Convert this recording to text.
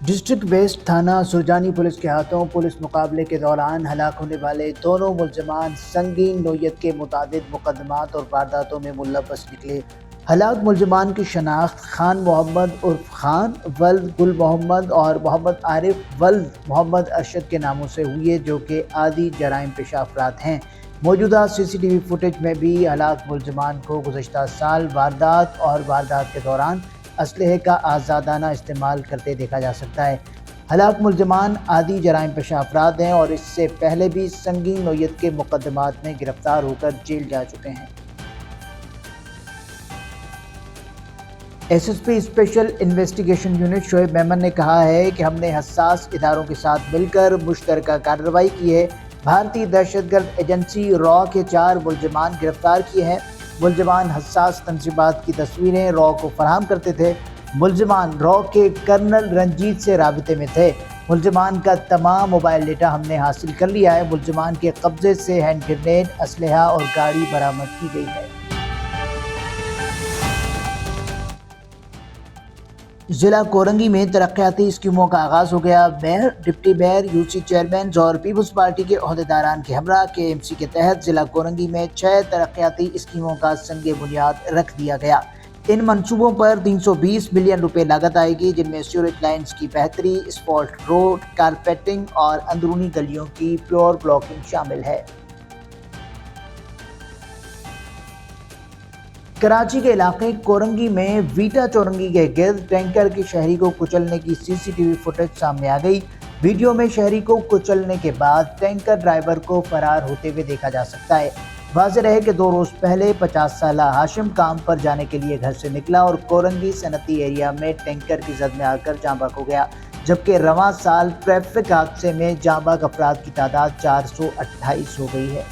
District waste تھانہ Surjani police کے ہاتھوں پولیس مقابلے کے دوران ہلاک ہونے والے دونوں ملزمان سنگین نوعیت کے متعدد مقدمات اور وارداتوں میں ملوث نکلے۔ ہلاک ملزمان کی شناخت خان محمد عرف خان ولد گل محمد اور محمد عارف ولد محمد ارشد کے ناموں سے ہوئی ہے، جو کہ عادی جرائم پیشہ افراد ہیں۔ موجودہ سی سی ٹی وی فوٹیج میں بھی ہلاک ملزمان کو گزشتہ سال واردات کے دوران اسلحے کا آزادانہ استعمال کرتے دیکھا جا سکتا ہے۔ ہلاک ملزمان عادی جرائم پیشہ افراد ہیں اور اس سے پہلے بھی سنگین نوعیت کے مقدمات میں گرفتار ہو کر جیل جا چکے ہیں۔ S S P special investigation unit Shoaib Memon نے کہا ہے کہ ہم نے حساس اداروں کے ساتھ مل کر مشترکہ کارروائی کی ہے۔ بھارتی دہشت گرد ایجنسی را کے 4 ملزمان گرفتار کیے ہیں۔ ملزمان حساس تنصیبات کی تصویریں را کو فراہم کرتے تھے۔ ملزمان را کے کرنل رنجیت سے رابطے میں تھے۔ ملزمان کا تمام موبائل ڈیٹا ہم نے حاصل کر لیا ہے۔ ملزمان کے قبضے سے ہینڈ گرینیڈ، اسلحہ اور گاڑی برآمد کی گئی ہے۔ ضلع کورنگی میں ترقیاتی اسکیموں کا آغاز ہو گیا۔ Mayor, deputy mayor, U C chairman اور پیپلز پارٹی کے عہدیداران کے ہمراہ کے ایم سی کے تحت ضلع کورنگی میں 6 ترقیاتی اسکیموں کا سنگ بنیاد رکھ دیا گیا۔ ان منصوبوں پر 320 ملین روپے لاگت آئے گی، جن میں سیوریج لائنز کی بہتری، اسفالٹ روڈ، کارپیٹنگ اور اندرونی گلیوں کی پیور بلاکنگ شامل ہے۔ کراچی کے علاقے کورنگی میں ویٹا چورنگی کے گرد ٹینکر کی شہری کو کچلنے کی سی سی ٹی وی فوٹیج سامنے آ گئی۔ ویڈیو میں شہری کو کچلنے کے بعد ٹینکر ڈرائیور کو فرار ہوتے ہوئے دیکھا جا سکتا ہے۔ واضح رہے کہ 2 روز پہلے 50 سالہ ہاشم کام پر جانے کے لیے گھر سے نکلا اور کورنگی صنعتی ایریا میں ٹینکر کی زد میں آ کر جاں بحق ہو گیا، جبکہ رواں سال ٹریفک حادثے میں جاں بحق افراد کی تعداد 428 ہو گئی ہے۔